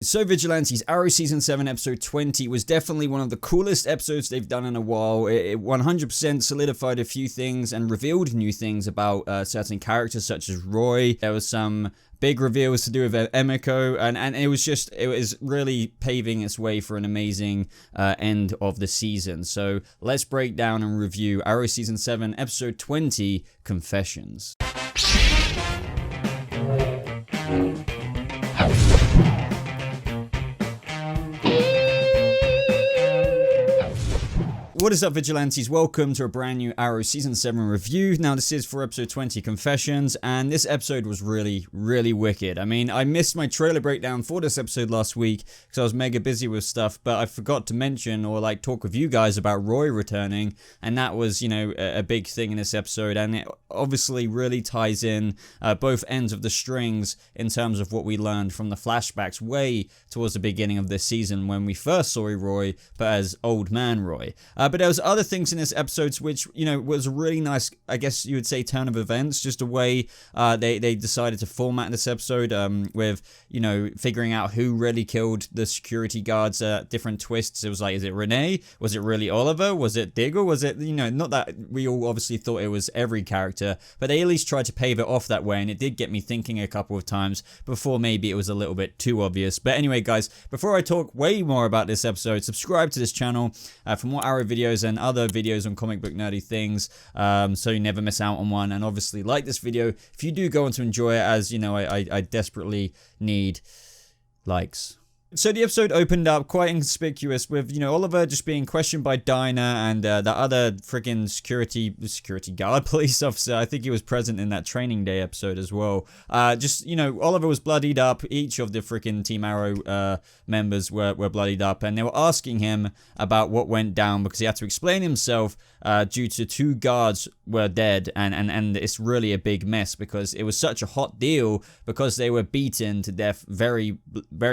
So Vigilante's Arrow Season 7 Episode 20 was definitely one of the coolest episodes they've done in a while. It 100% solidified a few things and revealed new things about certain characters such as Roy. There was some big reveals to do with Emiko, and it was really paving its way for an amazing end of the season. So let's break down and review Arrow Season 7 Episode 20, Confessions. What is up, Vigilantes? Welcome to a brand new Arrow Season 7 review. Now, this is for episode 20, Confessions, and this episode was really wicked. I mean, I missed my trailer breakdown for this episode last week because I was mega busy with stuff, but I forgot to mention or talk with you guys about Roy returning, and that was, a big thing in this episode, and it obviously really ties in both ends of the strings in terms of what we learned from the flashbacks way towards the beginning of this season when we first saw Roy, but as Old Man Roy. But there was other things in this episode which, was a really nice, I guess you would say, turn of events. Just a way they decided to format this episode with, figuring out who really killed the security guards, different twists. It was like, is it Renee? Was it really Oliver? Was it Diggle? Was it, not that we all obviously thought it was every character, but they at least tried to pave it off that way, and it did get me thinking a couple of times before maybe it was a little bit too obvious. But anyway, guys, before I talk way more about this episode, subscribe to this channel for more Arrow videos and other videos on comic book nerdy things, so you never miss out on one. And obviously like this video if you do go on to enjoy it, as I desperately need likes. So the episode opened up quite inconspicuous with, Oliver just being questioned by Dinah and the other freaking security guard police officer. I think he was present in that training day episode as well. Oliver was bloodied up. Each of the freaking Team Arrow members were bloodied up, and they were asking him about what went down because he had to explain himself due to 2 guards were dead, and it's really a big mess because it was such a hot deal because they were beaten to death very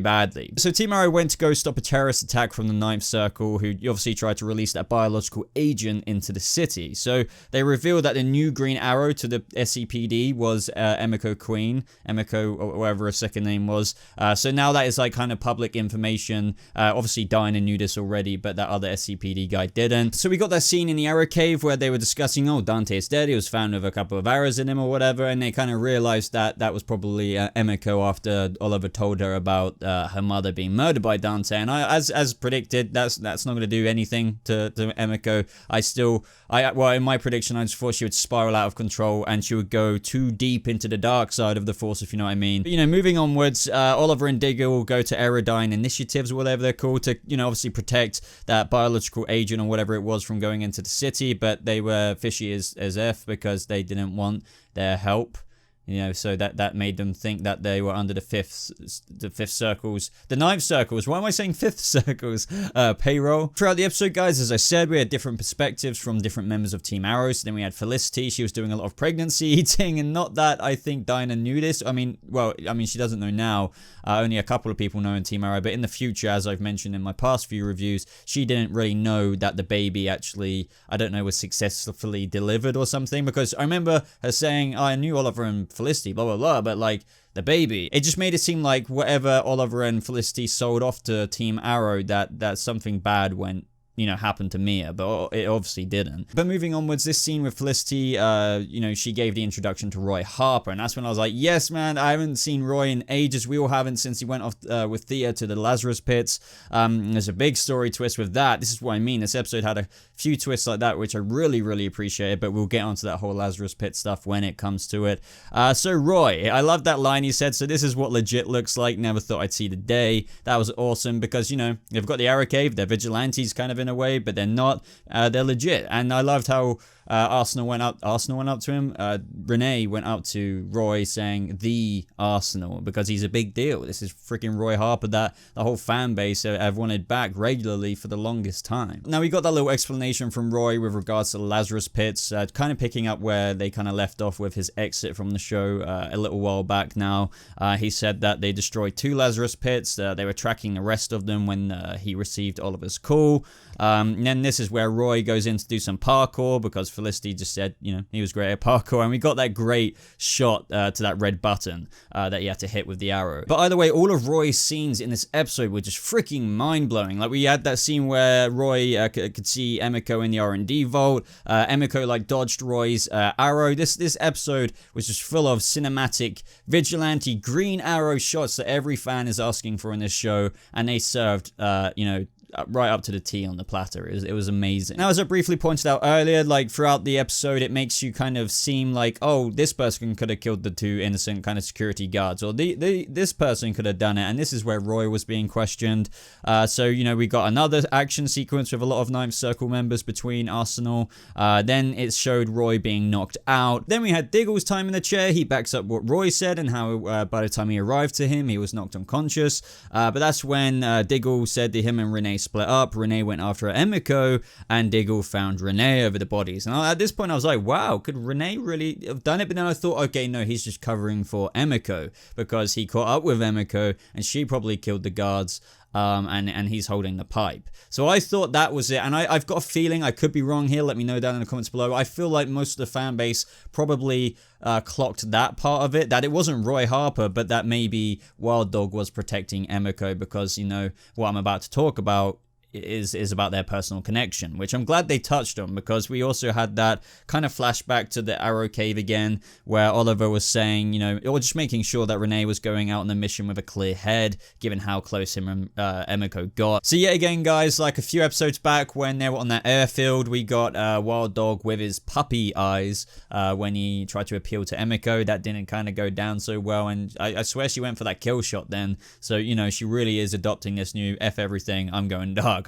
badly. So Team Arrow went to go stop a terrorist attack from the Ninth Circle, who obviously tried to release that biological agent into the city. So they revealed that the new Green Arrow to the SCPD was Emiko Queen, Emiko, or whatever her second name was. So now that is kind of public information. Obviously Dinah knew this already, but that other SCPD guy didn't. So we got that scene in the Arrow Cave where they were discussing, oh, Dante is dead, he was found with a couple of arrows in him or whatever, and they kind of realized that that was probably Emiko after Oliver told her about her mother being murdered by Dante. And as predicted, that's not going to do anything to Emiko. In my prediction, I just thought she would spiral out of control and she would go too deep into the dark side of the Force, if you know what I mean. But, moving onwards, Oliver and Diggle will go to Aerodyne Initiatives or whatever they're called to, obviously protect that biological agent or whatever it was from going into the city, but they were fishy as F because they didn't want their help. So that made them think that they were under the fifth circles, the ninth circles. Why am I saying fifth circles? Payroll. Throughout the episode, guys, as I said, we had different perspectives from different members of Team Arrow. So then we had Felicity. She was doing a lot of pregnancy eating, and not that I think Dinah knew this. I mean, she doesn't know now. Only a couple of people know in Team Arrow, but in the future, as I've mentioned in my past few reviews, she didn't really know that the baby actually, I don't know, was successfully delivered or something. Because I remember her saying, I knew Oliver and Felicity, blah blah blah, but the baby, it just made it seem like whatever Oliver and Felicity sold off to Team Arrow, that something bad went, happened to Mia, but it obviously didn't. But moving onwards, this scene with Felicity, she gave the introduction to Roy Harper, and that's when I was like, yes, man, I haven't seen Roy in ages. We all haven't since he went off with Thea to the Lazarus Pits. There's a big story twist with that. This is what I mean. This episode had a few twists like that, which I really appreciated, but we'll get onto that whole Lazarus Pit stuff when it comes to it. So Roy, I love that line he said, so this is what legit looks like. Never thought I'd see the day. That was awesome because, they've got the Arrow Cave, they're vigilantes kind of in a way, but they're not. They're legit, and I loved how Arsenal went up to him. Renee went up to Roy saying the Arsenal because he's a big deal. This is freaking Roy Harper that the whole fan base have wanted back regularly for the longest time. Now we got that little explanation from Roy with regards to the Lazarus Pits, kind of picking up where they kind of left off with his exit from the show a little while back now. He said that they destroyed 2 Lazarus Pits. They were tracking the rest of them when he received Oliver's call. And then this is where Roy goes in to do some parkour because Felicity just said, he was great at parkour. And we got that great shot to that red button that you had to hit with the arrow. But either way, all of Roy's scenes in this episode were just freaking mind-blowing. Like, we had that scene where Roy could see Emiko in the R&D vault. Emiko, like, dodged Roy's arrow. This episode was just full of cinematic vigilante green arrow shots that every fan is asking for in this show, and they served, right up to the T on the platter. It was amazing. Now, as I briefly pointed out earlier, like throughout the episode, it makes you kind of seem like, oh, this person could have killed the two innocent kind of security guards, or this person could have done it, and this is where Roy was being questioned. So, we got another action sequence with a lot of Ninth Circle members between Arsenal. Then it showed Roy being knocked out. Then we had Diggle's time in the chair. He backs up what Roy said and how by the time he arrived to him, he was knocked unconscious. But that's when Diggle said that him and Renee split up. Renee went after Emiko, and Diggle found Renee over the bodies. And at this point, I was like, wow, could Renee really have done it? But then I thought, okay, no, he's just covering for Emiko because he caught up with Emiko, and she probably killed the guards. And he's holding the pipe. So I thought that was it. And I've got a feeling, I could be wrong here, let me know down in the comments below. I feel like most of the fan base probably clocked that part of it, that it wasn't Roy Harper, but that maybe Wild Dog was protecting Emiko because, what I'm about to talk about is about their personal connection, which I'm glad they touched on, because we also had that kind of flashback to the Arrow Cave again, where Oliver was saying, or just making sure that Renee was going out on the mission with a clear head, given how close him and Emiko got. So yet again, guys, like a few episodes back when they were on that airfield, we got Wild Dog with his puppy eyes when he tried to appeal to Emiko. That didn't kind of go down so well, and I swear she went for that kill shot then. So, she really is adopting this new F everything, I'm going dark.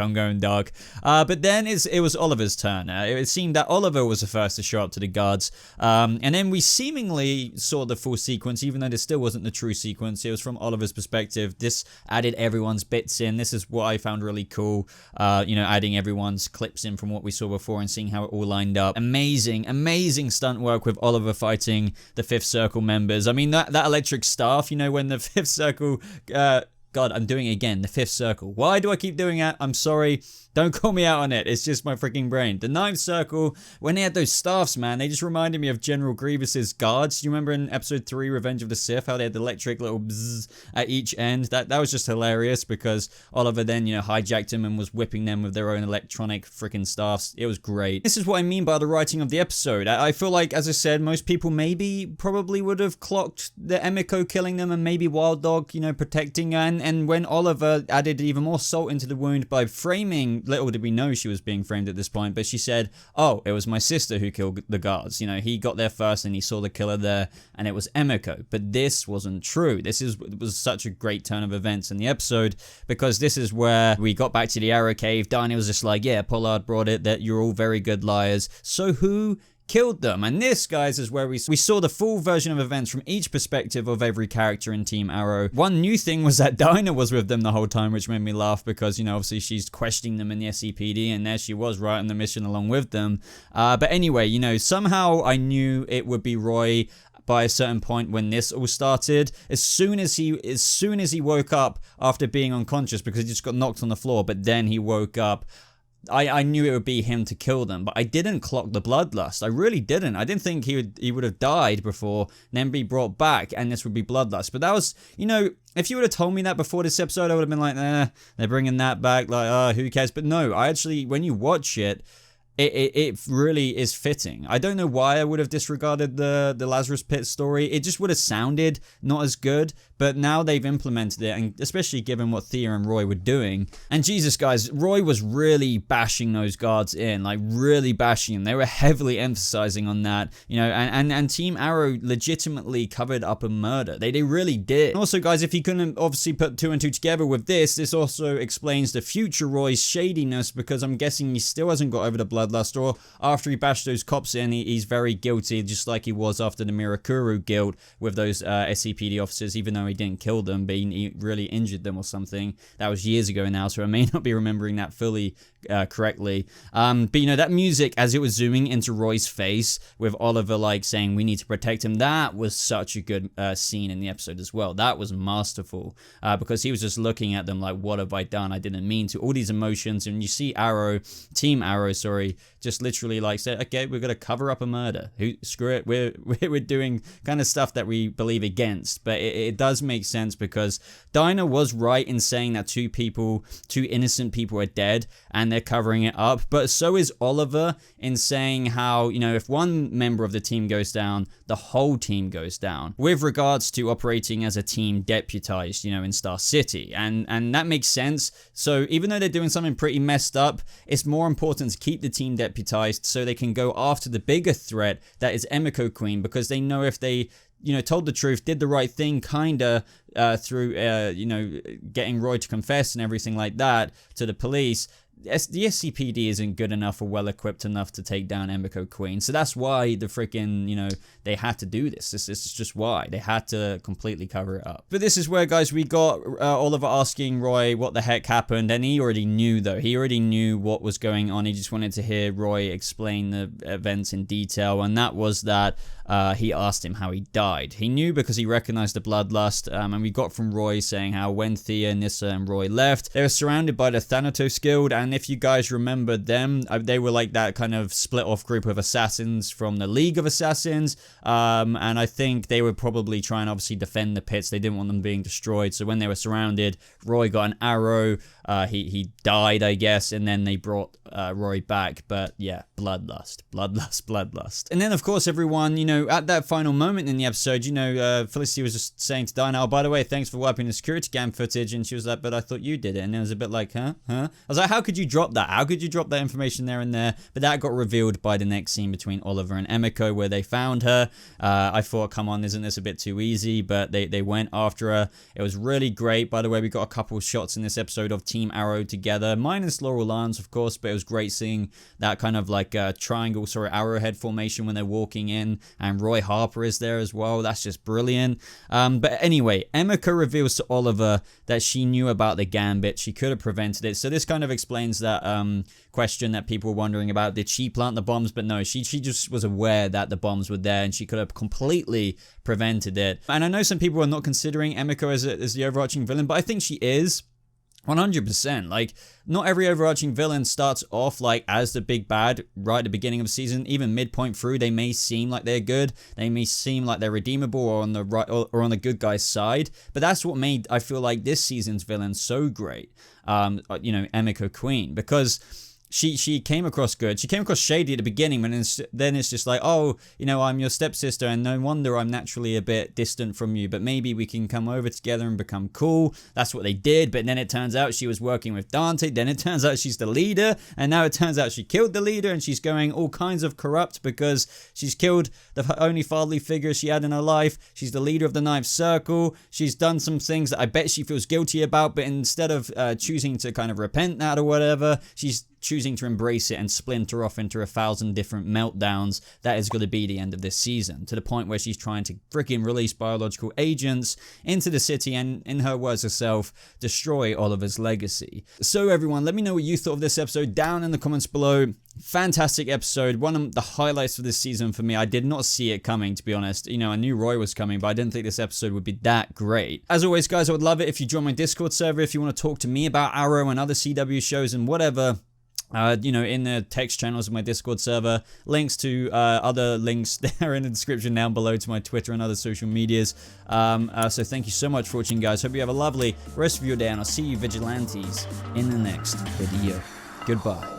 But then it was Oliver's turn. It seemed that Oliver was the first to show up to the guards. And then we seemingly saw the full sequence, even though this still wasn't the true sequence. It was from Oliver's perspective. This added everyone's bits in. This is what I found really cool. Adding everyone's clips in from what we saw before and seeing how it all lined up. Amazing stunt work with Oliver fighting the Fifth Circle members. I mean, that electric staff, when the Fifth Circle... God, I'm doing it again. The Fifth Circle. Why do I keep doing that? I'm sorry. Don't call me out on it. It's just my freaking brain. The Ninth Circle, when they had those staffs, man, they just reminded me of General Grievous's guards. Do you remember in episode 3, Revenge of the Sith, how they had the electric little bzzz at each end? That was just hilarious because Oliver then, hijacked him and was whipping them with their own electronic freaking staffs. It was great. This is what I mean by the writing of the episode. I feel like, as I said, most people probably would have clocked the Emiko killing them and maybe Wild Dog, protecting her. And when Oliver added even more salt into the wound by framing, little did we know she was being framed at this point, but she said, oh, it was my sister who killed the guards. He got there first and he saw the killer there, and it was Emiko. But this wasn't true. Was such a great turn of events in the episode, because this is where we got back to the Arrow Cave. Darnie was just like, yeah, Pollard brought it, that you're all very good liars. So who killed them? And this, guys, is where we saw the full version of events from each perspective of every character in Team Arrow. One new thing was that Dinah was with them the whole time, which made me laugh because, obviously she's questioning them in the SCPD, and there she was right on the mission along with them. But anyway, somehow I knew it would be Roy by a certain point when this all started. As soon as he woke up after being unconscious, because he just got knocked on the floor, but then he woke up, I knew it would be him to kill them, but I didn't clock the bloodlust. I really didn't. I didn't think he would have died before, then be brought back, and this would be bloodlust. But that was, if you would have told me that before this episode, I would have been like, they're bringing that back, like, who cares? But no, I actually, when you watch it, it really is fitting. I don't know why I would have disregarded the Lazarus Pit story. It just would have sounded not as good, but now they've implemented it, and especially given what Thea and Roy were doing. And Jesus, guys, Roy was really bashing those guards in, like really bashing them. They were heavily emphasizing on that, and Team Arrow legitimately covered up a murder. They really did. And also, guys, if you couldn't obviously put 2 and 2 together with this also explains the future Roy's shadiness, because I'm guessing he still hasn't got over the blood bloodlust, or after he bashed those cops in, he's very guilty, just like he was after the Mirakuru guild with those SCPD officers, even though he didn't kill them, but he really injured them or something. That was years ago now, so I may not be remembering that fully correctly. But you know, that music as it was zooming into Roy's face with Oliver like saying we need to protect him, that was such a good scene in the episode as well. That was masterful because he was just looking at them like, what have I done? I didn't mean to. All these emotions, and you see Team Arrow, just literally like said, okay, we're gonna cover up a murder. Screw it, we're doing kind of stuff that we believe against. But it does make sense because Dinah was right in saying that two innocent people are dead and they're covering it up, but so is Oliver in saying how, you know, if one member of the team goes down, the whole team goes down, with regards to operating as a team deputized, you know, in Star City, and that makes sense. So even though they're doing something pretty messed up, it's more important to keep the team deputized so they can go after the bigger threat that is Emiko Queen, because they know if they, you know, told the truth, did the right thing, kinda through you know, getting Roy to confess and everything like that to the police, the SCPD isn't good enough or well equipped enough to take down Emiko Queen. So that's why the freaking, you know, they had to do this. This is just why they had to completely cover it up. But this is where, guys, we got Oliver asking Roy what the heck happened, and he already knew, though. He already knew what was going on. He just wanted to hear Roy explain the events in detail, and that was that he asked him how he died. He knew because he recognized the bloodlust, and we got from Roy saying how when Thea, Nissa, and Roy left, they were surrounded by the Thanatos Guild, and if you guys remember them, they were like that kind of split off group of assassins from the League of Assassins, and I think they were probably trying to obviously defend the pits. They didn't want them being destroyed, so when they were surrounded, Roy got an arrow, he died, I guess, and then they brought Roy back. But yeah, bloodlust. And then of course everyone, you know, at that final moment in the episode, you know, Felicity was just saying to Dinah, oh, by the way, thanks for wiping the security cam footage, and she was like, but I thought you did it, and it was a bit like, huh? I was like, how could you drop that? How could you drop that information there and there? But that got revealed by the next scene between Oliver and Emiko, where they found her. I thought, come on, isn't this a bit too easy? But they went after her. It was really great. By the way, we got a couple shots in this episode of Team Arrow together, minus Laurel Lance, of course, but it was great seeing that kind of like triangle, arrowhead formation when they're walking in, and Roy Harper is there as well. That's just brilliant. But anyway, Emiko reveals to Oliver that she knew about the gambit. She could have prevented it. So this kind of explains that question that people were wondering about. Did she plant the bombs? But no, she just was aware that the bombs were there, and she could have completely prevented it. And I know some people are not considering Emiko as the overarching villain, but I think she is. 100%. Like, not every overarching villain starts off like as the big bad right at the beginning of the season. Even midpoint through, they may seem like they're good, they may seem like they're redeemable or on the right or on the good guy's side, but that's what made, I feel like, this season's villain so great. You know, Emiko Queen, because she came across good. She came across shady at the beginning, but then it's just like, oh, you know, I'm your stepsister, and no wonder I'm naturally a bit distant from you, but maybe we can come over together and become cool. That's what they did, but then it turns out she was working with Dante, then it turns out she's the leader, and now it turns out she killed the leader, and she's going all kinds of corrupt because she's killed the only fatherly figure she had in her life. She's the leader of the Ninth Circle. She's done some things that I bet she feels guilty about, but instead of choosing to kind of repent that or whatever, she's choosing to embrace it and splinter off into 1,000 different meltdowns. That is going to be the end of this season, to the point where she's trying to freaking release biological agents into the city and, in her words herself, destroy Oliver's legacy. So everyone, let me know what you thought of this episode down in the comments below. Fantastic episode, one of the highlights of this season for me. I did not see it coming, to be honest. You know, I knew Roy was coming, but I didn't think this episode would be that great. As always, guys, I would love it if you join my Discord server if you want to talk to me about Arrow and other CW shows and whatever. You know, in the text channels of my Discord server, links to other links there in the description down below to my Twitter and other social medias. So thank you so much for watching, guys. Hope you have a lovely rest of your day, and I'll see you vigilantes in the next video. Goodbye.